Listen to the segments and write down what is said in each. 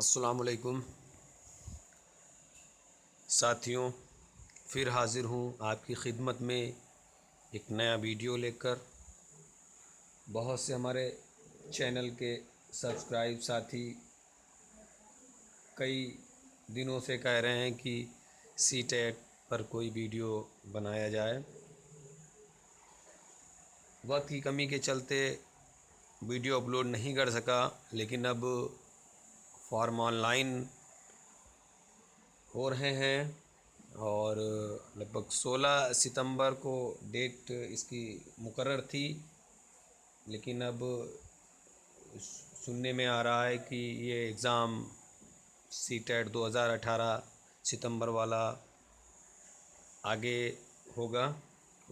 अस्सलामुअलैकुम साथियों, फिर हाज़िर हूँ आपकी खिदमत में एक नया वीडियो लेकर। बहुत से हमारे चैनल के सब्सक्राइब साथी कई दिनों से कह रहे हैं कि सीटेट पर कोई वीडियो बनाया जाए। वक्त की कमी के चलते वीडियो अपलोड नहीं कर सका, लेकिन अब फॉर्म ऑनलाइन हो रहे हैं और लगभग 16 सितंबर को डेट इसकी मुकर्रर थी। लेकिन अब सुनने में आ रहा है कि ये एग्ज़ाम सीटेट 2018 सितंबर वाला आगे होगा।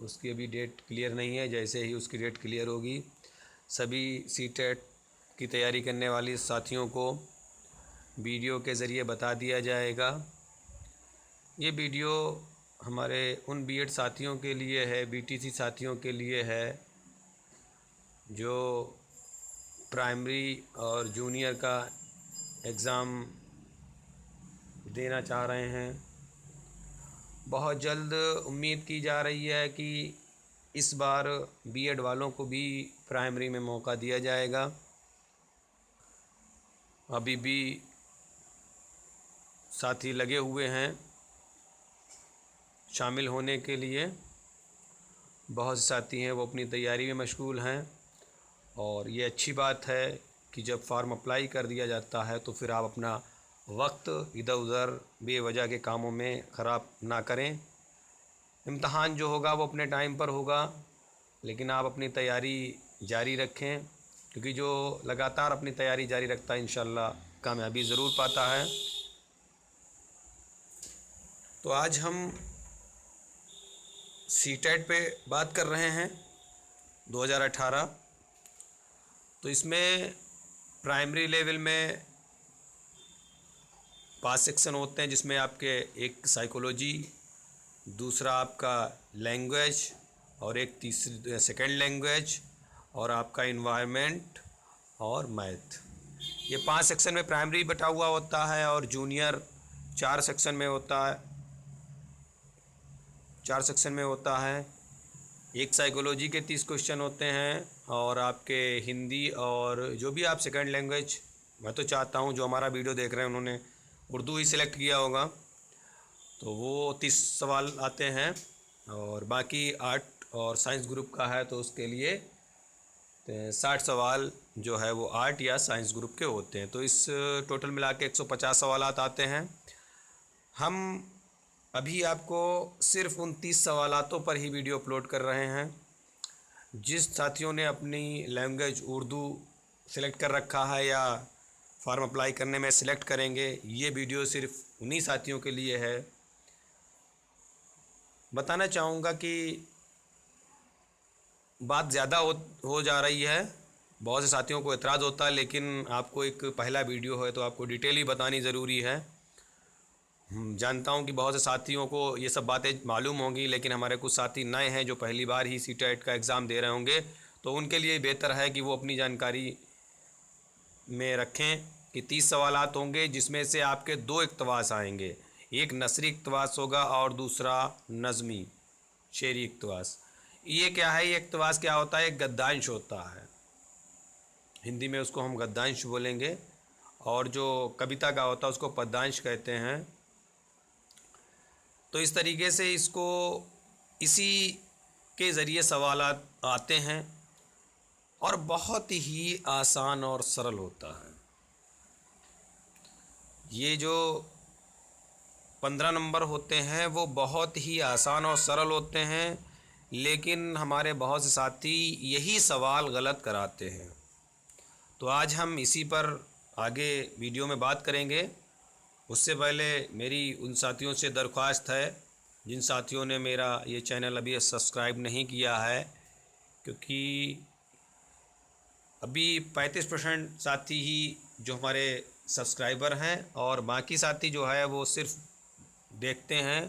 उसकी अभी डेट क्लियर नहीं है। जैसे ही उसकी डेट क्लियर होगी, सभी सीटेट की तैयारी करने वाली साथियों को वीडियो के ज़रिए बता दिया जाएगा। ये वीडियो हमारे उन बीएड साथियों के लिए है, बीटीसी साथियों के लिए है जो प्राइमरी और जूनियर का एग्ज़ाम देना चाह रहे हैं। बहुत जल्द उम्मीद की जा रही है कि इस बार बीएड वालों को भी प्राइमरी में मौका दिया जाएगा। अभी भी साथी लगे हुए हैं शामिल होने के लिए। बहुत से साथी हैं वो अपनी तैयारी में मशगूल हैं, और ये अच्छी बात है कि जब फॉर्म अप्लाई कर दिया जाता है तो फिर आप अपना वक्त इधर उधर बेवजह के कामों में ख़राब ना करें। इम्तहान जो होगा वो अपने टाइम पर होगा, लेकिन आप अपनी तैयारी जारी रखें, क्योंकि जो लगातार अपनी तैयारी जारी रखता है इंशाअल्लाह कामयाबी ज़रूर पाता है। तो आज हम सीटेट पे बात कर रहे हैं 2018। तो इसमें प्राइमरी लेवल में 5 सेक्शन होते हैं, जिसमें आपके एक साइकोलॉजी, दूसरा आपका लैंग्वेज, और एक तीसरी सेकेंड लैंग्वेज, और आपका इन्वायरमेंट और मैथ। ये 5 सेक्शन में प्राइमरी बटा हुआ होता है, और जूनियर 4 सेक्शन में होता है। 4 सेक्शन में होता है। एक साइकोलॉजी के 30 क्वेश्चन होते हैं, और आपके हिंदी और जो भी आप सेकंड लैंग्वेज, मैं तो चाहता हूं जो हमारा वीडियो देख रहे हैं उन्होंने उर्दू ही सिलेक्ट किया होगा, तो वो 30 सवाल आते हैं। और बाकी आर्ट और साइंस ग्रुप का है तो उसके लिए 60 सवाल जो है वो आर्ट या साइंस ग्रुप के होते हैं। तो इस टोटल मिला के 150 सवालात आते हैं। हम अभी आपको सिर्फ उन 30 सवालातों पर ही वीडियो अपलोड कर रहे हैं। जिस साथियों ने अपनी लैंग्वेज उर्दू सिलेक्ट कर रखा है या फॉर्म अप्लाई करने में सिलेक्ट करेंगे, ये वीडियो सिर्फ उन्हीं साथियों के लिए है। बताना चाहूँगा कि बात ज़्यादा हो जा रही है। बहुत से साथियों को एतराज़ होता है, लेकिन आपको एक पहला वीडियो है तो आपको डिटेल ही बतानी ज़रूरी है। जानता हूं कि बहुत से साथियों को ये सब बातें मालूम होंगी, लेकिन हमारे कुछ साथी नए हैं जो पहली बार ही सीटेट का एग्ज़ाम दे रहे होंगे, तो उनके लिए बेहतर है कि वो अपनी जानकारी में रखें कि 30 सवालात होंगे, जिसमें से आपके 2 इक़्तिबास आएंगे। एक नसरी इक़्तिबास होगा और दूसरा नज़मी शेरी इक़्तिबास। ये क्या है? ये इक़्तिबास क्या होता है? एक गद्यांश होता है, हिंदी में उसको हम गद्यांश बोलेंगे, और जो कविता का होता है उसको पद्यांश कहते हैं। तो इस तरीके से इसको इसी के ज़रिए सवालात आते हैं, और बहुत ही आसान और सरल होता है। ये जो 15 नंबर होते हैं वो बहुत ही आसान और सरल होते हैं, लेकिन हमारे बहुत से साथी यही सवाल गलत कराते हैं। तो आज हम इसी पर आगे वीडियो में बात करेंगे। उससे पहले मेरी उन साथियों से दरख्वास्त है जिन साथियों ने मेरा ये चैनल अभी सब्सक्राइब नहीं किया है, क्योंकि अभी 35% साथी ही जो हमारे सब्सक्राइबर हैं, और बाकी साथी जो है वो सिर्फ देखते हैं,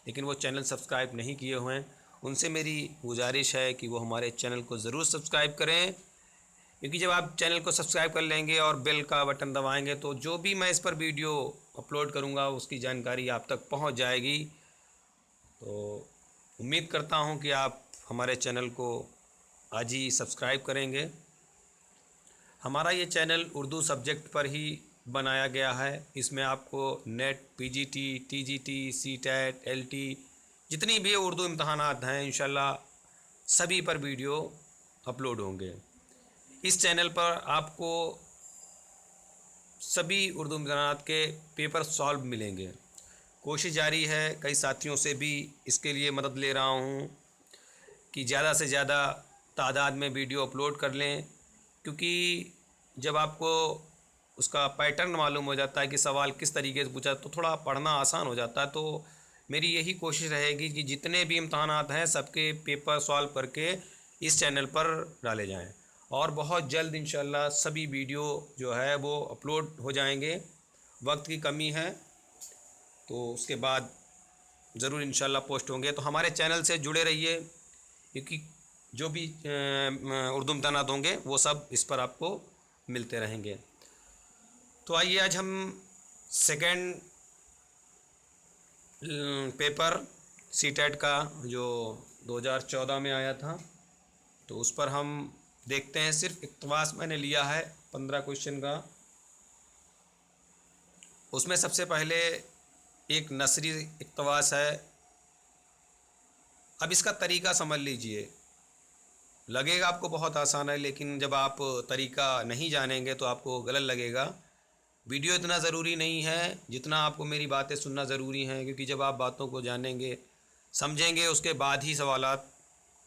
लेकिन वो चैनल सब्सक्राइब नहीं किए हुए हैं। उनसे मेरी गुजारिश है कि वो हमारे चैनल को ज़रूर सब्सक्राइब करें। क्योंकि जब आप चैनल को सब्सक्राइब कर लेंगे और बेल का बटन दबाएंगे तो जो भी मैं इस पर वीडियो अपलोड करूँगा उसकी जानकारी आप तक पहुँच जाएगी। तो उम्मीद करता हूँ कि आप हमारे चैनल को आज ही सब्सक्राइब करेंगे। हमारा ये चैनल उर्दू सब्जेक्ट पर ही बनाया गया है। इसमें आपको net, PGT, TGT, CTET, LT जितनी भी उर्दू इम्तहानात हैं इंशाल्लाह सभी पर वीडियो अपलोड होंगे। इस चैनल पर आपको सभी उर्दू इम्तहानात के पेपर सॉल्व मिलेंगे। कोशिश जारी है, कई साथियों से भी इसके लिए मदद ले रहा हूँ कि ज़्यादा से ज़्यादा तादाद में वीडियो अपलोड कर लें, क्योंकि जब आपको उसका पैटर्न मालूम हो जाता है कि सवाल किस तरीके से पूछा तो थोड़ा पढ़ना आसान हो जाता है। तो मेरी यही कोशिश रहेगी कि जितने भी इम्तहानात हैं सबके पेपर सॉल्व करके इस चैनल पर डाले जाएं और बहुत जल्द इंशाल्लाह सभी वीडियो जो है वो अपलोड हो जाएंगे। वक्त की कमी है तो उसके बाद ज़रूर इंशाल्लाह पोस्ट होंगे। तो हमारे चैनल से जुड़े रहिए, क्योंकि जो भी उर्दू इम्तहानात होंगे वो सब इस पर आपको मिलते रहेंगे। तो आइए आज हम सेकंड पेपर सीटेट का जो 2014 में आया था तो उस पर हम देखते हैं। सिर्फ इक़्तिबास मैंने लिया है 15 क्वेश्चन का। उसमें सबसे पहले एक नसरी इक़्तिबास है। अब इसका तरीका समझ लीजिए। लगेगा आपको बहुत आसान है, लेकिन जब आप तरीका नहीं जानेंगे तो आपको गलत लगेगा। वीडियो इतना ज़रूरी नहीं है जितना आपको मेरी बातें सुनना ज़रूरी हैं, क्योंकि जब आप बातों को जानेंगे, समझेंगे, उसके बाद ही सवालात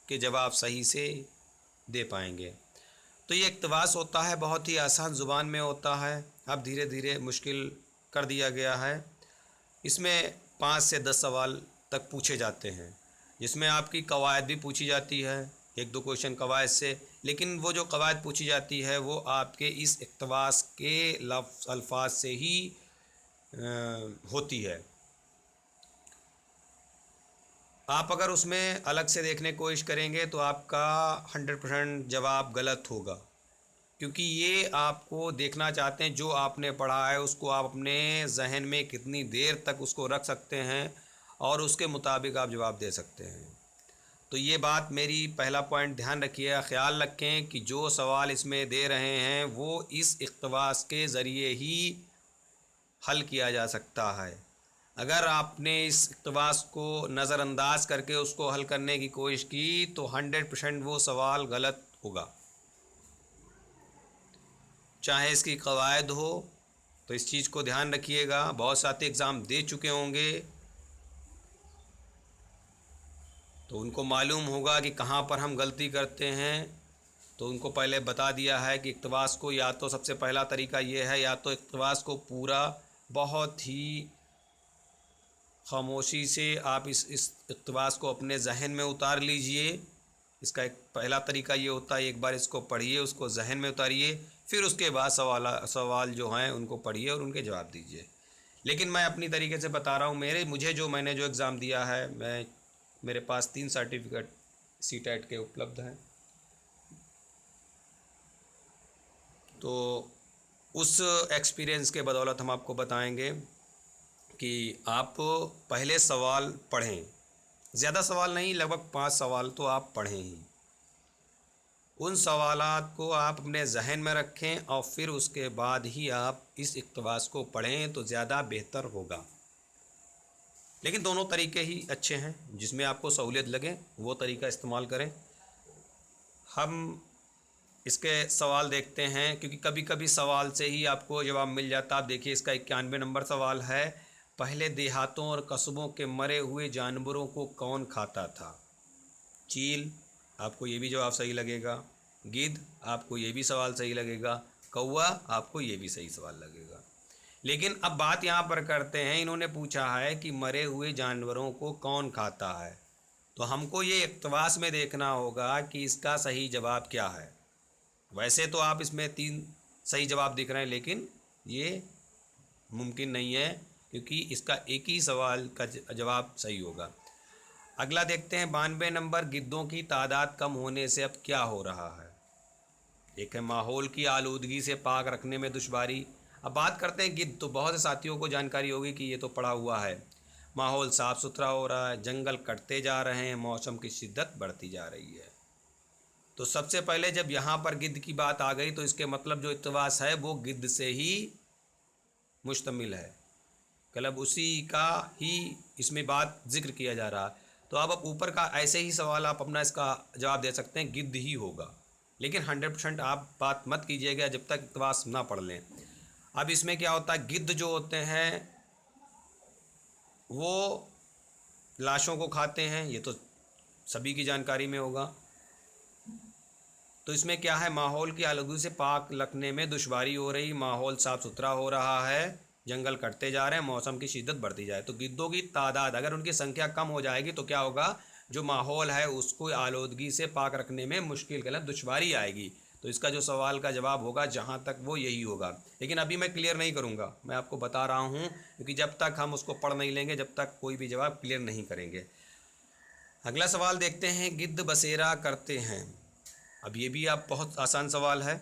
के जवाब सही से दे पाएंगे। तो ये इक़्तिबास होता है, बहुत ही आसान ज़ुबान में होता है। अब धीरे धीरे मुश्किल कर दिया गया है। इसमें 5 से 10 सवाल तक पूछे जाते हैं, जिसमें आपकी कवायद भी पूछी जाती है, 1-2 क्वेश्चन कवायद से। लेकिन वो जो कवायद पूछी जाती है वो आपके इस इक़्तिबास के अल्फाज से ही होती है। आप अगर उसमें अलग से देखने की कोशिश करेंगे तो आपका 100% जवाब गलत होगा, क्योंकि ये आपको देखना चाहते हैं जो आपने पढ़ा है उसको आप अपने जहन में कितनी देर तक उसको रख सकते हैं और उसके मुताबिक आप जवाब दे सकते हैं। तो ये बात मेरी पहला पॉइंट ध्यान रखिए, ख़्याल रखें कि जो सवाल इसमें दे रहे हैं वो इस इक़्तिबास के ज़रिए ही हल किया जा सकता है। अगर आपने इस इक़्तिबास को नज़रअंदाज करके उसको हल करने की कोशिश की तो 100% वो सवाल गलत होगा। चाहे इसकी कवायद हो, तो इस चीज़ को ध्यान रखिएगा। बहुत साथी एग्ज़ाम दे चुके होंगे तो उनको मालूम होगा कि कहाँ पर हम गलती करते हैं। तो उनको पहले बता दिया है कि इक़्तिबास को या तो सबसे पहला तरीका ये है, या तो इक़्तिबास को पूरा बहुत ही खामोशी से आप इस इक़्तिबास को अपने जहन में उतार लीजिए। इसका एक पहला तरीका ये होता है, एक बार इसको पढ़िए, उसको जहन में उतारिए, फिर उसके बाद सवाल जो हैं उनको पढ़िए और उनके जवाब दीजिए। लेकिन मैं अपनी तरीके से बता रहा हूँ, मैंने जो एग्ज़ाम दिया है, मेरे पास 3 सर्टिफिकेट सीटेट के उपलब्ध हैं। तो उस एक्सपीरियंस के बदौलत हम आपको बताएंगे कि आप पहले सवाल पढ़ें। ज़्यादा सवाल नहीं, लगभग 5 सवाल तो आप पढ़ें ही। उन सवालात को आप अपने जहन में रखें और फिर उसके बाद ही आप इस इक़्तिबास को पढ़ें तो ज़्यादा बेहतर होगा। लेकिन दोनों तरीके ही अच्छे हैं, जिसमें आपको सहूलियत लगे वो तरीका इस्तेमाल करें। हम इसके सवाल देखते हैं, क्योंकि कभी कभी सवाल से ही आपको जवाब मिल जाता। आप देखिए, इसका 91 नंबर सवाल है, पहले देहातों और कस्बों के मरे हुए जानवरों को कौन खाता था? चील, आपको ये भी जवाब सही लगेगा। गिद्ध, आपको ये भी सवाल सही लगेगा। कौवा, आपको ये भी सही सवाल लगेगा। लेकिन अब बात यहाँ पर करते हैं, इन्होंने पूछा है कि मरे हुए जानवरों को कौन खाता है, तो हमको ये इक़्तिबास में देखना होगा कि इसका सही जवाब क्या है। वैसे तो आप इसमें 3 सही जवाब दिख रहे हैं, लेकिन ये मुमकिन नहीं है, क्योंकि इसका एक ही सवाल का जवाब सही होगा। अगला देखते हैं 92 नंबर, गिद्धों की तादाद कम होने से अब क्या हो रहा है? एक है माहौल की आलूदगी से पाक रखने में दुश्वारी। अब बात करते हैं गिद्ध। तो बहुत से साथियों को जानकारी होगी कि ये तो पड़ा हुआ है। माहौल साफ़ सुथरा हो रहा है, जंगल कटते जा रहे हैं, मौसम की शिद्दत बढ़ती जा रही है। तो सबसे पहले जब यहाँ पर गिद्ध की बात आ गई तो इसके मतलब जो इत्तेबास है वो गिद्ध से ही मुश्तमिल है, मतलब उसी का ही इसमें बात जिक्र किया जा रहा है। तो अब ऊपर का ऐसे ही सवाल आप अपना इसका जवाब दे सकते हैं, गिद्ध ही होगा। लेकिन 100% आप बात मत कीजिएगा जब तक इत्तेबास ना पढ़ लें। अब इसमें क्या होता है, गिद्ध जो होते हैं वो लाशों को खाते हैं, ये तो सभी की जानकारी में होगा। तो इसमें क्या है, माहौल की आलूदगी से पाक रखने में दुश्वारी हो रही, माहौल साफ़ सुथरा हो रहा है, जंगल कटते जा रहे हैं, मौसम की शिद्दत बढ़ती जाए। तो गिद्धों की तादाद अगर उनकी संख्या कम हो जाएगी तो क्या होगा, जो माहौल है उसको आलूदगी से पाक रखने में मुश्किल गलत दुश्वारी आएगी। तो इसका जो सवाल का जवाब होगा जहाँ तक वो यही होगा। लेकिन अभी मैं क्लियर नहीं करूँगा, मैं आपको बता रहा हूँ, क्योंकि जब तक हम उसको पढ़ नहीं लेंगे जब तक कोई भी जवाब क्लियर नहीं करेंगे। अगला सवाल देखते हैं, गिद्ध बसेरा करते हैं। अब ये भी आप बहुत आसान सवाल है।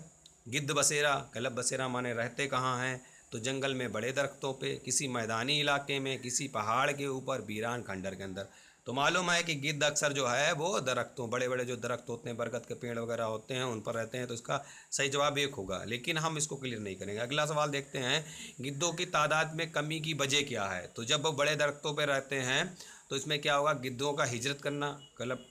गिद्ध बसेरा, कलब बसेरा माने रहते कहाँ हैं, तो जंगल में बड़े दरख्तों पे, किसी मैदानी इलाके में, किसी पहाड़ के ऊपर, वीरान खंडर के अंदर। तो मालूम है कि गिद्ध अक्सर जो है वो दरख्तों, बड़े बड़े जो दरख्त होते हैं, बरगद के पेड़ वगैरह होते हैं, उन पर रहते हैं। तो इसका सही जवाब एक होगा, लेकिन हम इसको क्लियर नहीं करेंगे। अगला सवाल देखते हैं, गिद्धों की तादाद में कमी की वजह क्या है। तो जब वो बड़े दरख्तों पर रहते हैं तो इसमें क्या होगा, गिद्धों का हिजरत करना, मतलब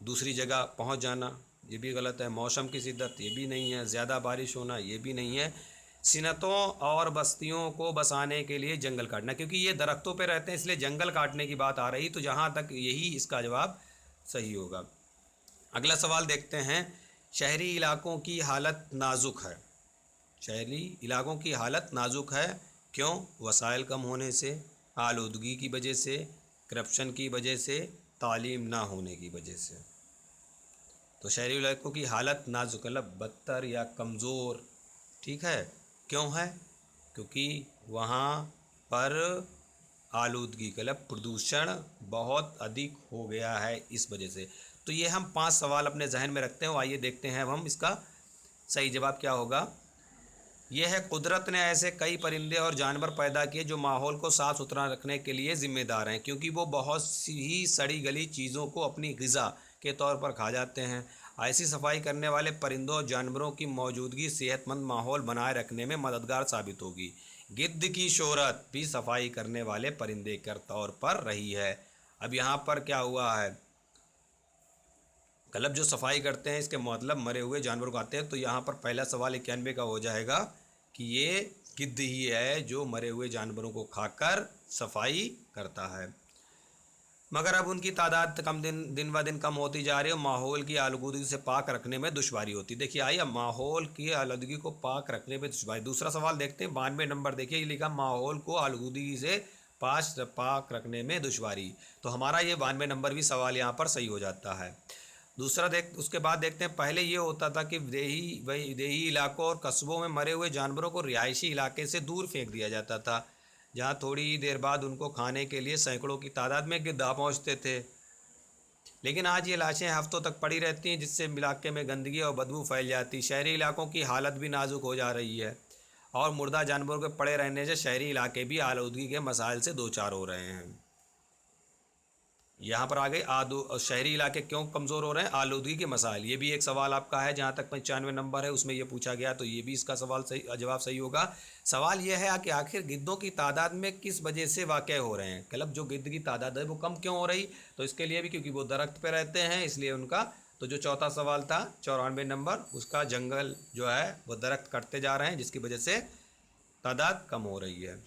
दूसरी जगह पहुंच जाना, ये भी गलत है। मौसम की शिद्दत, ये भी नहीं है। ज़्यादा बारिश होना, ये भी नहीं है। सिनतों और बस्तियों को बसाने के लिए जंगल काटना, क्योंकि ये दरख्तों पे रहते हैं इसलिए जंगल काटने की बात आ रही। तो जहाँ तक यही इसका जवाब सही होगा। अगला सवाल देखते हैं, शहरी इलाकों की हालत नाजुक है। शहरी इलाकों की हालत नाजुक है क्यों, वसाइल कम होने से, आलूदगी की वजह से, करप्शन की वजह से, तालीम ना होने की वजह से। तो शहरी इलाकों की हालत नाजुक मतलब बदतर या कमज़ोर, ठीक है। क्यों है, क्योंकि वहाँ पर आलूदगी मतलब प्रदूषण बहुत अधिक हो गया है इस वजह से। तो ये हम 5 सवाल अपने जहन में रखते हैं। आइए देखते हैं अब हम इसका सही जवाब क्या होगा। यह है, कुदरत ने ऐसे कई परिंदे और जानवर पैदा किए जो माहौल को साफ़ सुथरा रखने के लिए ज़िम्मेदार हैं, क्योंकि वो बहुत सी ही सड़ी गली चीज़ों को अपनी ग़िज़ा के तौर पर खा जाते हैं। ऐसी सफाई करने वाले परिंदों और जानवरों की मौजूदगी सेहतमंद माहौल बनाए रखने में मददगार साबित होगी। गिद्ध की शोहरत भी सफाई करने वाले परिंदे के तौर पर रही है। अब यहाँ पर क्या हुआ है, मतलब जो सफाई करते हैं इसके मतलब मरे हुए जानवर को आते हैं। तो यहाँ पर पहला सवाल 91 का हो जाएगा कि ये गिद्ध ही है जो मरे हुए जानवरों को खाकर सफाई करता है। मगर अब उनकी तादाद कम दिन ब दिन कम होती जा रही है और माहौल की आलूदगी से पाक रखने में दुश्वारी होती। देखिए आइए, माहौल की आलूदगी को पाक रखने में दुश्वारी। दूसरा सवाल देखते हैं, 92 नंबर देखिए, ये लिखा माहौल को आलूदगी से पाक रखने में दुश्वारी। तो हमारा ये 92 नंबर भी सवाल यहाँ पर सही हो जाता है। दूसरा उसके बाद देखते हैं, पहले ये होता था कि देही इलाकों और कस्बों में मरे हुए जानवरों को रिहायशी इलाके से दूर फेंक दिया जाता था, जहाँ थोड़ी ही देर बाद उनको खाने के लिए सैकड़ों की तादाद में गिद्ध पहुँचते थे। लेकिन आज ये लाशें हफ्तों तक पड़ी रहती हैं, जिससे इलाके में गंदगी और बदबू फैल जाती। शहरी इलाकों की हालत भी नाजुक हो जा रही है और मुर्दा जानवरों के पड़े रहने से शहरी इलाके भी आलूदगी के मसाइल से दो चार हो रहे हैं। यहाँ पर आ गए शहरी इलाके क्यों कमज़ोर हो रहे हैं, आलूदगी के मसाइल। ये भी एक सवाल आपका है, जहाँ तक 95 नंबर है उसमें ये पूछा गया। तो ये भी इसका सवाल सही जवाब सही होगा। सवाल यह है कि आखिर गिद्धों की तादाद में किस वजह से वाक़या हो रहे हैं, मतलब जो गिद्ध की तादाद है वो कम क्यों हो रही। तो इसके लिए भी क्योंकि वो दरख्त पे रहते हैं इसलिए उनका। तो जो चौथा सवाल था 94 नंबर, उसका जंगल जो है वो दरख्त कटते जा रहे हैं जिसकी वजह से तादाद कम हो रही है।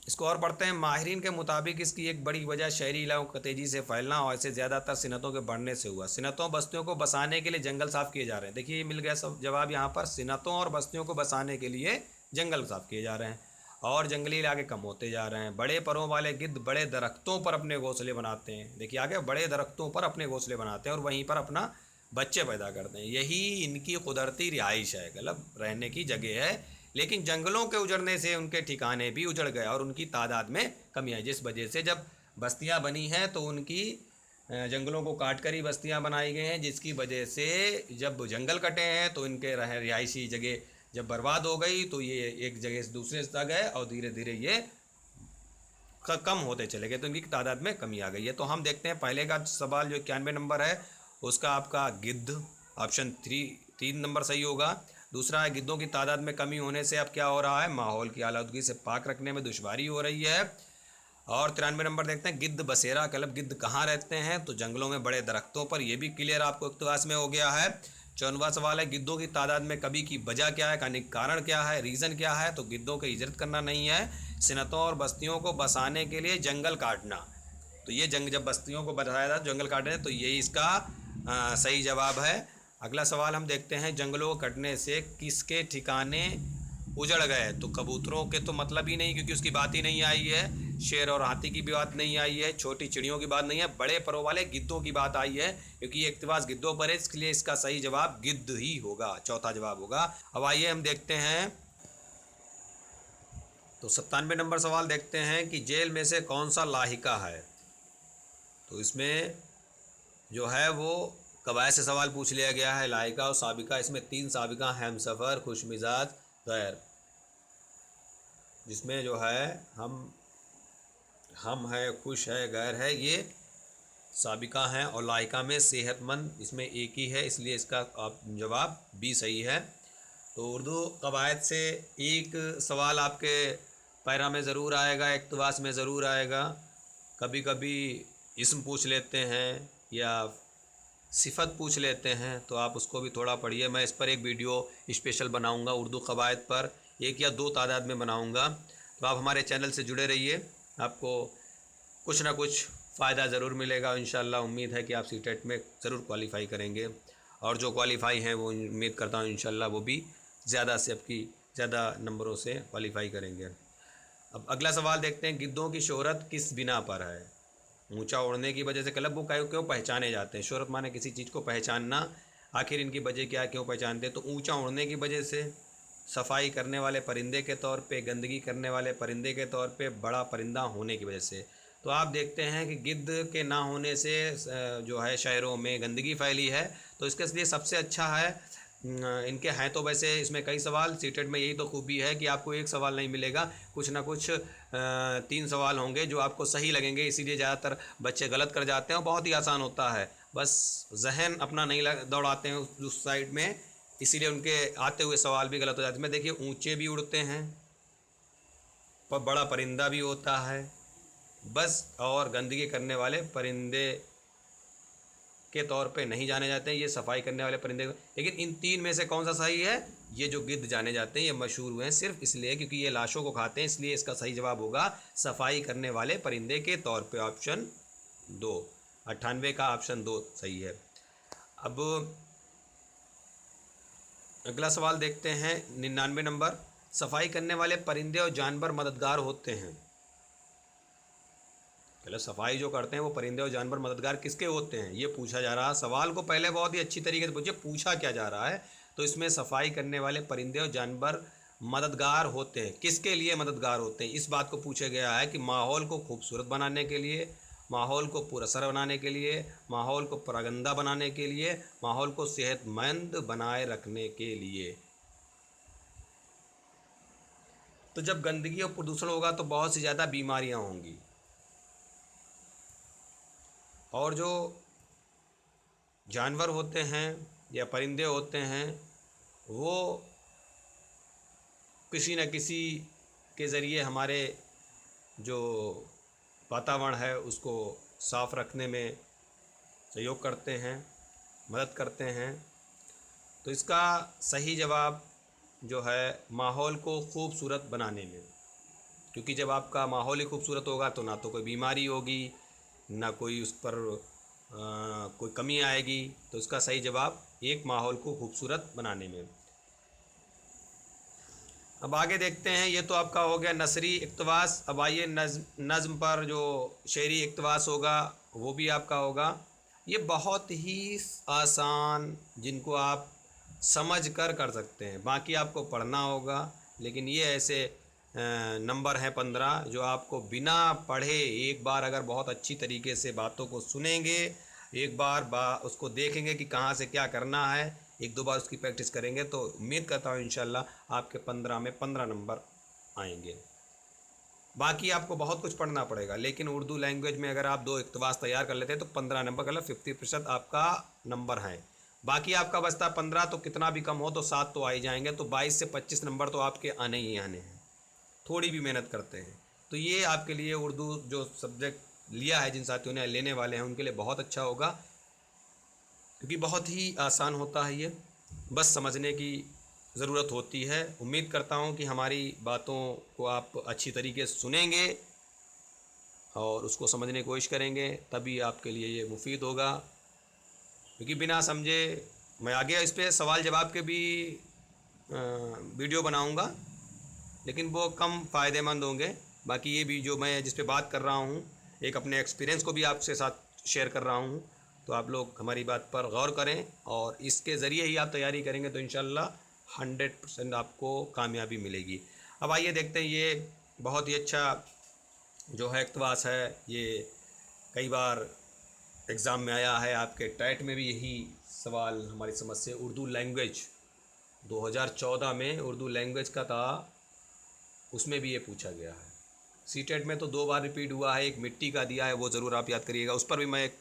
इसको और पढ़ते हैं, माहिरीन के मुताबिक इसकी एक बड़ी वजह शहरी इलाकों का तेज़ी से फैलना और ऐसे ज़्यादातर सिनतों के बढ़ने से हुआ। सिनतों बस्तियों को बसाने के लिए जंगल साफ़ किए जा रहे हैं। देखिए ये मिल गया सब जवाब यहाँ पर, सिनतों और बस्तियों को बसाने के लिए जंगल साफ़ किए जा रहे हैं और जंगली इलाके कम होते जा रहे हैं। बड़े परों वाले गिद्ध बड़े दरख्तों पर अपने घोंसले बनाते हैं। देखिए आगे, बड़े दरख्तों पर अपने घोंसले बनाते हैं और वहीं पर अपना बच्चे पैदा करते हैं। यही इनकी कुदरती रिहाइश है, मतलब रहने की जगह है। लेकिन जंगलों के उजड़ने से उनके ठिकाने भी उजड़ गए और उनकी तादाद में कमी आई, जिस वजह से जब बस्तियां बनी हैं तो उनकी जंगलों को काट कर ही बस्तियां बनाई गई हैं, जिसकी वजह से जब जंगल कटे हैं तो इनके रिहायशी जगह जब बर्बाद हो गई तो ये एक जगह से दूसरे जगह गए और धीरे धीरे ये कम होते चले गए, तो इनकी तादाद में कमी आ गई है। तो हम देखते हैं पहले का सवाल जो 91 नंबर है उसका आपका गिद्ध ऑप्शन 3 नंबर सही होगा। दूसरा है गिद्धों की तादाद में कमी होने से अब क्या हो रहा है, माहौल की आलूदगी से पाक रखने में दुश्वारी हो रही है। और 93 नंबर देखते हैं गिद्ध बसेरा क्लब गिद्ध कहाँ रहते हैं, तो जंगलों में बड़े दरख्तों पर, ये भी क्लियर आपको इक़्तिबास में हो गया है। 54वां सवाल है गिद्धों की तादाद में कमी की वजह क्या है, यानी कारण क्या है, रीज़न क्या है, तो गिद्धों की हिजरत करना नहीं है, सिनतों और बस्तियों को बसाने के लिए जंगल काटना। तो ये जब बस्तियों को बसाया था जंगल काटने, तो यही इसका सही जवाब है। अगला सवाल हम देखते हैं जंगलों कटने से किसके ठिकाने उजड़ गए, तो कबूतरों के तो मतलब ही नहीं क्योंकि उसकी बात ही नहीं आई है, शेर और हाथी की भी बात नहीं आई है, छोटी चिड़ियों की बात नहीं है, बड़े परों वाले गिद्धों की बात आई है, क्योंकि ये इक़्तिबास गिद्धों पर है, इसलिए इसका सही जवाब गिद्ध ही होगा, चौथा जवाब होगा। अब आइए हम देखते हैं तो 97 नंबर सवाल देखते हैं कि जेल में से कौन सा लाहिका है, तो इसमें जो है वो कवायद से सवाल पूछ लिया गया है, लाहिका और साबिका। इसमें 3 साबिका हमसफ़र, खुशमिजाज, गैर, जिसमें जो है हम है, खुश है, गैर है, ये साबिका हैं। और लाहिका में सेहतमंद, इसमें एक ही है, इसलिए इसका जवाब बी सही है। तो उर्दू कवायद से एक सवाल आपके पैरा में ज़रूर आएगा, इक़्तिबास में ज़रूर आएगा, कभी कभी इस्म पूछ लेते हैं या सिफत पूछ लेते हैं, तो आप उसको भी थोड़ा पढ़िए। मैं इस पर एक वीडियो स्पेशल बनाऊंगा उर्दू कवायद पर, 1 या 2 तादाद में बनाऊंगा, तो आप हमारे चैनल से जुड़े रहिए, आपको कुछ ना कुछ फ़ायदा ज़रूर मिलेगा। इंशाअल्लाह उम्मीद है कि आप सीटेट में ज़रूर क्वालिफ़ाई करेंगे, और जो क्वालिफ़ाई हैं वो उम्मीद करता हूँ इंशाअल्लाह वो भी ज़्यादा से आपकी ज़्यादा नंबरों से क्वालिफ़ाई करेंगे। अब अगला सवाल देखते हैं गिद्धों की शोहरत किस बिना पर है, ऊंचा उड़ने की वजह से क्लब वो क्यों पहचाने जाते हैं, शोहरत माने किसी चीज़ को पहचानना, आखिर इनकी वजह क्या, क्यों पहचानते हैं, तो ऊंचा उड़ने की वजह से, सफाई करने वाले परिंदे के तौर पे, गंदगी करने वाले परिंदे के तौर पे, बड़ा परिंदा होने की वजह से। तो आप देखते हैं कि गिद्ध के ना होने से जो है शहरों में गंदगी फैली है, तो इसके लिए सबसे अच्छा है इनके हैं। तो वैसे इसमें कई सवाल, सीटेट में यही तो खूबी है कि आपको एक सवाल नहीं मिलेगा, कुछ ना कुछ 3 सवाल होंगे जो आपको सही लगेंगे, इसीलिए ज़्यादातर बच्चे गलत कर जाते हैं, और बहुत ही आसान होता है, बस जहन अपना नहीं दौड़ाते हैं उस साइड में, इसीलिए उनके आते हुए सवाल भी गलत हो जाते हैं। मैं देखिए ऊंचे भी उड़ते हैं, पर बड़ा परिंदा भी होता है, बस, और गंदगी करने वाले परिंदे के तौर पे नहीं जाने जाते हैं, ये सफाई करने वाले परिंदे। लेकिन इन 3 में से कौन सा सही है, ये जो गिद्ध जाने जाते हैं ये मशहूर हुए हैं सिर्फ इसलिए क्योंकि ये लाशों को खाते हैं, इसलिए इसका सही जवाब होगा सफाई करने वाले परिंदे के तौर पे, ऑप्शन 2। 98 का ऑप्शन 2 सही है। अब अगला सवाल देखते हैं 99 नंबर, सफाई करने वाले परिंदे और जानवर मददगार होते हैं, पहले सफाई जो करते हैं वो परिंदे और जानवर मददगार किसके होते हैं, ये पूछा जा रहा है। सवाल को पहले बहुत ही अच्छी तरीके से पूछिए, पूछा क्या जा रहा है, तो इसमें सफाई करने वाले परिंदे और जानवर मददगार होते हैं, किसके लिए मददगार होते हैं, इस बात को पूछा गया है कि माहौल को खूबसूरत बनाने के लिए, माहौल को पुरअसर बनाने के लिए, माहौल को परगंदा बनाने के लिए, माहौल को सेहतमंद बनाए रखने के लिए। तो जब गंदगी और प्रदूषण होगा तो बहुत सी ज़्यादा बीमारियाँ होंगी, और जो जानवर होते हैं या परिंदे होते हैं वो किसी न किसी के ज़रिए हमारे जो वातावरण है उसको साफ़ रखने में सहयोग करते हैं, मदद करते हैं। तो इसका सही जवाब जो है माहौल को खूबसूरत बनाने में, क्योंकि जब आपका माहौल ही खूबसूरत होगा तो ना तो कोई बीमारी होगी, ना कोई उस पर कोई कमी आएगी। तो इसका सही जवाब 1 माहौल को खूबसूरत बनाने में। अब आगे देखते हैं, ये तो आपका हो गया नसरी इक़्तिबास। अब आइए नज़्म पर जो शेरी इक़्तिबास होगा वो भी आपका होगा। ये बहुत ही आसान, जिनको आप समझ कर सकते हैं, बाकी आपको पढ़ना होगा, लेकिन ये ऐसे नंबर हैं 15 जो आपको बिना पढ़े एक बार अगर बहुत अच्छी तरीके से बातों को सुनेंगे, एक बार उसको देखेंगे कि कहाँ से क्या करना है, एक दो बार उसकी प्रैक्टिस करेंगे तो उम्मीद करता हूँ इंशाल्लाह आपके 15 में 15 नंबर आएंगे। बाकी आपको बहुत कुछ पढ़ना पड़ेगा, लेकिन उर्दू लैंग्वेज में अगर आप 2 इक़्तिबास तैयार कर लेते हैं तो 15 नंबर मतलब 50% आपका नंबर है। बाकी आपका बचता 15, तो कितना भी कम हो तो 7 तो आ ही जाएंगे, तो 22 से 25 नंबर तो आपके आने ही आने हैं, थोड़ी भी मेहनत करते हैं। तो ये आपके लिए उर्दू जो सब्जेक्ट लिया है, जिन साथियों ने लेने वाले हैं उनके लिए बहुत अच्छा होगा, क्योंकि बहुत ही आसान होता है ये, बस समझने की ज़रूरत होती है। उम्मीद करता हूँ कि हमारी बातों को आप अच्छी तरीके से सुनेंगे और उसको समझने की कोशिश करेंगे, तभी आपके लिए ये मुफीद होगा। क्योंकि बिना समझे मैं आगे इस पर सवाल जवाब के भी वीडियो बनाऊंगा, लेकिन वो कम फ़ायदेमंद होंगे। बाकी ये भी जो मैं जिस पे बात कर रहा हूँ, एक अपने एक्सपीरियंस को भी आपके साथ शेयर कर रहा हूँ, तो आप लोग हमारी बात पर गौर करें और इसके ज़रिए ही आप तैयारी करेंगे तो इंशाल्लाह 100% आपको कामयाबी मिलेगी। अब आइए देखते हैं, ये बहुत ही अच्छा जो है इक़्तिबास है, ये कई बार एग्ज़ाम में आया है, आपके टैट में भी यही सवाल हमारी समझ से उर्दू लैंग्वेज 2014 में उर्दू लैंग्वेज का था, उसमें भी ये पूछा गया है। सीटेट में तो 2 बार रिपीट हुआ है, एक मिट्टी का दिया है, वो ज़रूर आप याद करिएगा, उस पर भी मैं एक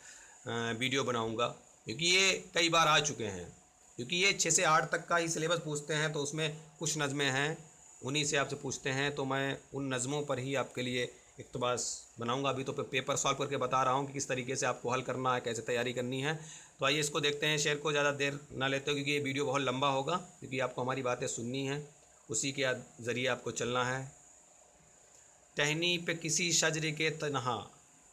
वीडियो बनाऊंगा, क्योंकि ये कई बार आ चुके हैं। क्योंकि ये 6 से 8 तक का ही सिलेबस पूछते हैं, तो उसमें कुछ नज़में हैं, उन्हीं से आपसे पूछते हैं, तो मैं उन नज़मों पर ही आपके लिए इक़्तिबास बनाऊंगा। अभी तो पेपर सॉल्व करके बता रहा हूँ कि किस तरीके से आपको हल करना है, कैसे तैयारी करनी है। तो आइए इसको देखते हैं, शेयर को ज़्यादा देर ना लेते हो, क्योंकि ये वीडियो बहुत लंबा होगा, क्योंकि आपको हमारी बातें सुननी हैं, उसी के ज़रिए आपको चलना है। टहनी पे किसी शजर के तनहा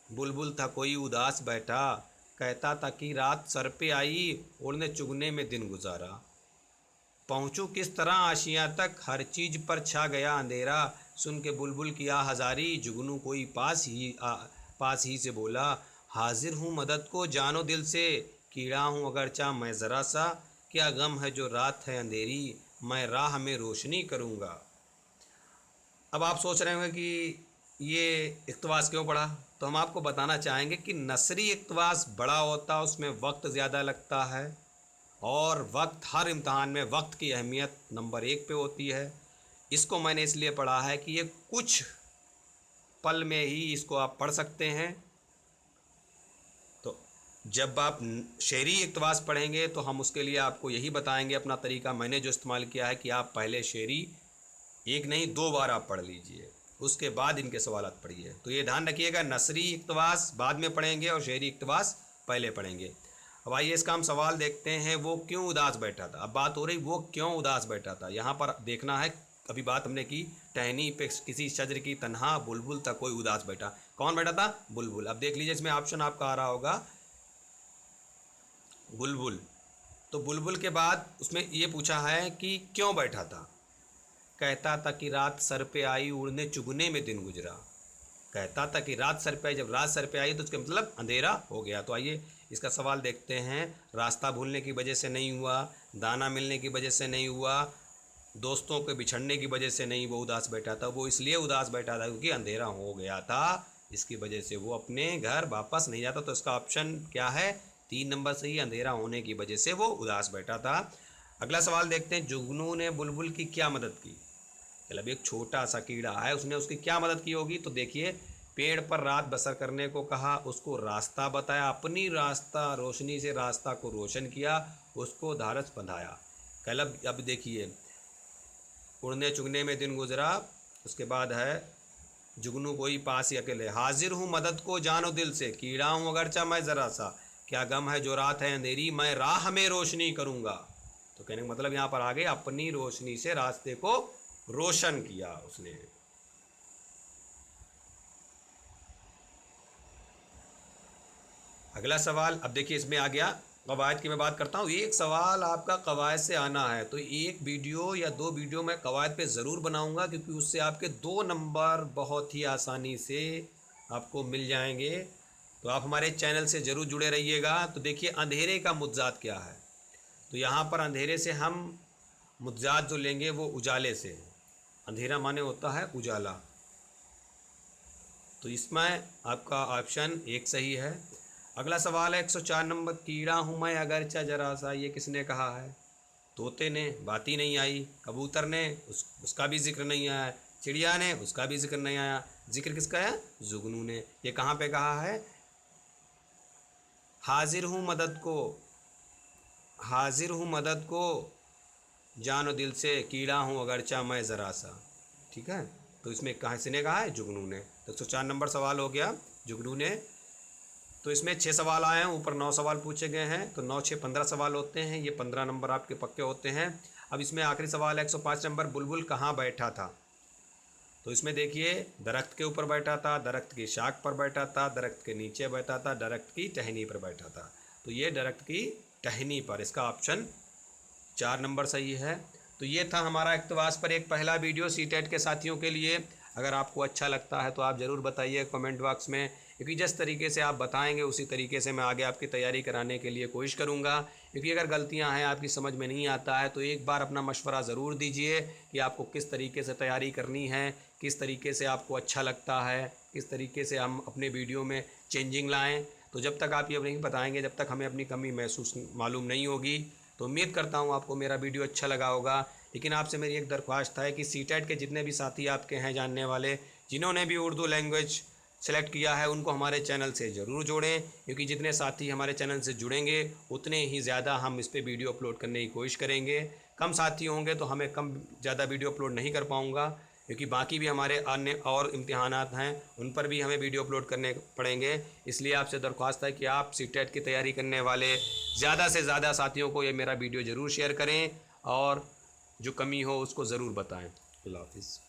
बुलबुल था कोई उदास बैठा, कहता था कि रात सर पे आई उड़ने चुगने में दिन गुजारा। पहुँचूँ किस तरह आशियाँ तक हर चीज़ पर छा गया अंधेरा, सुन के बुलबुल की हज़ारी जुगनू कोई पास ही से बोला, हाजिर हूँ मदद को जानो दिल से, कीड़ा हूँ अगरचा मैं ज़रा सा, क्या गम है जो रात है अंधेरी, मैं राह में रोशनी करूँगा। अब आप सोच रहे होंगे कि ये इक़्तिबास क्यों पढ़ा, तो हम आपको बताना चाहेंगे कि नसरी इक़्तिबास बड़ा होता है, उसमें वक्त ज़्यादा लगता है, और वक्त हर इम्तहान में वक्त की अहमियत नंबर 1 पे होती है। इसको मैंने इसलिए पढ़ा है कि ये कुछ पल में ही इसको आप पढ़ सकते हैं। तो जब आप शेरी इक़्तिबास पढ़ेंगे तो हम उसके लिए आपको यही बताएंगे अपना तरीका, मैंने जो इस्तेमाल किया है कि आप पहले शेरी एक नहीं 2 बार आप पढ़ लीजिए, उसके बाद इनके सवालात पढ़िए। तो ये ध्यान रखिएगा, नसरी इक़्तिबास बाद में पढ़ेंगे और शेरी इक़्तिबास पहले पढ़ेंगे। अब आइए इसका हम सवाल देखते हैं, वो क्यों उदास बैठा था। अब बात हो रही वो क्यों उदास बैठा था, यहाँ पर देखना है। अभी बात हमने की टहनी पे किसी शजर की तन्हा बुलबुल था कोई उदास बैठा, कौन बैठा था, बुलबुल। अब देख लीजिए इसमें ऑप्शन आपका आ रहा होगा बुलबुल, तो बुलबुल के बाद उसमें ये पूछा है कि क्यों बैठा था। कहता था कि रात सर पे आई उड़ने चुगने में दिन गुजरा। कहता था कि रात सर पे आई, जब रात सर पे आई तो उसका मतलब अंधेरा हो गया। तो आइए इसका सवाल देखते हैं। रास्ता भूलने की वजह से नहीं हुआ, दाना मिलने की वजह से नहीं हुआ, दोस्तों के बिछड़ने की वजह से नहीं वो उदास बैठा था। वो इसलिए उदास बैठा था क्योंकि अंधेरा हो गया था, इसकी वजह से वो अपने घर वापस नहीं जाता। तो इसका ऑप्शन क्या है, 3 नंबर से ही, अंधेरा होने की वजह से वो उदास बैठा था। अगला सवाल देखते हैं, जुगनू ने बुलबुल की क्या मदद की। मतलब एक छोटा सा कीड़ा है, उसने उसकी क्या मदद की होगी। तो देखिए, पेड़ पर रात बसर करने को कहा, उसको रास्ता बताया, अपनी रास्ता रोशनी से रास्ता को रोशन किया, उसको धारस बंधाया। कलब अब देखिए, उड़ने चुगने में दिन गुजरा, उसके बाद है जुगनू कोई पास ही अकेले, हाजिर हूँ मदद को जानो दिल से, कीड़ा हूँ अगरचा मैं ज़रा सा, क्या गम है जो रात है अंधेरी, मैं राह में रोशनी करूँगा। तो कहने का मतलब यहाँ पर आगे अपनी रोशनी से रास्ते को रोशन किया उसने। अगला सवाल अब देखिए, इसमें आ गया कवायद की मैं बात करता हूँ। एक सवाल आपका कवायद से आना है तो एक वीडियो या 2 वीडियो मैं कवायद पे ज़रूर बनाऊँगा, क्योंकि उससे आपके 2 नंबर बहुत ही आसानी से आपको मिल जाएंगे। तो आप हमारे चैनल से ज़रूर जुड़े रहिएगा। तो देखिए, अंधेरे का मुद्जात क्या है। तो यहाँ पर अंधेरे से हम मुद्जात जो लेंगे वो उजाले से है। अंधेरा माने होता है उजाला। तो इसमें आपका ऑप्शन 1 सही है। अगला सवाल है 104 नंबर, कीड़ा हूँ मैं अगरचा जरा सा, ये किसने कहा है? तोते ने, बात ही नहीं आई। कबूतर ने, उसका भी जिक्र नहीं आया। चिड़िया ने, उसका भी जिक्र नहीं आया। जिक्र किसका है? जुगनू ने। ये कहाँ पे कहा है? हाजिर हूँ मदद को, हाजिर हूँ मदद को, जानो दिल से, कीड़ा हूँ अगरचा मैं ज़रा सा। ठीक है, तो इसमें कहाँ से ने कहा है? जुगनू ने। तो 104 नंबर सवाल हो गया जुगनू ने। तो इसमें 6 सवाल आए हैं, ऊपर 9 सवाल पूछे गए हैं, तो 9 6 15 सवाल होते हैं, ये 15 नंबर आपके पक्के होते हैं। अब इसमें आखिरी सवाल है 105 नंबर, बुलबुल कहाँ बैठा था? तो इसमें देखिए, दरख्त के ऊपर बैठा था, दरख्त की शाख पर बैठा था, दरख्त के नीचे बैठा था, दरख्त की टहनी पर बैठा था। तो ये दरख्त की टहनी पर, इसका ऑप्शन 4 नंबर सही है। तो ये था हमारा इक़्तिबास पर एक पहला वीडियो सीटेट के साथियों के लिए। अगर आपको अच्छा लगता है तो आप ज़रूर बताइए कमेंट बॉक्स में, क्योंकि जिस तरीके से आप बताएंगे उसी तरीके से मैं आगे आपकी तैयारी कराने के लिए कोशिश करूंगा। क्योंकि अगर गलतियां हैं, आपकी समझ में नहीं आता है, तो एक बार अपना मशवरा ज़रूर दीजिए कि आपको किस तरीके से तैयारी करनी है, किस तरीके से आपको अच्छा लगता है, किस तरीके से हम अपने वीडियो में चेंजिंग लाएँ। तो जब तक आप ये नहीं बताएँगे, जब तक हमें अपनी कमी महसूस मालूम नहीं होगी। तो उम्मीद करता हूँ आपको मेरा वीडियो अच्छा लगा होगा। लेकिन आपसे मेरी एक दरख्वास्त है कि सीटेट के जितने भी साथी आपके हैं जानने वाले, जिन्होंने भी उर्दू लैंग्वेज सेलेक्ट किया है, उनको हमारे चैनल से ज़रूर जोड़ें। क्योंकि जितने साथी हमारे चैनल से जुड़ेंगे उतने ही ज़्यादा हम इस पर वीडियो अपलोड करने की कोशिश करेंगे। कम साथी होंगे तो हमें कम ज़्यादा वीडियो अपलोड नहीं कर पाऊँगा, क्योंकि बाकी भी हमारे अन्य और इम्तिहानात हैं, उन पर भी हमें वीडियो अपलोड करने पड़ेंगे। इसलिए आपसे दरख्वास्त है कि आप सीटेट की तैयारी करने वाले ज़्यादा से ज़्यादा साथियों को ये मेरा वीडियो ज़रूर शेयर करें, और जो कमी हो उसको ज़रूर बताएं। अल्लाह हाफ़िज़।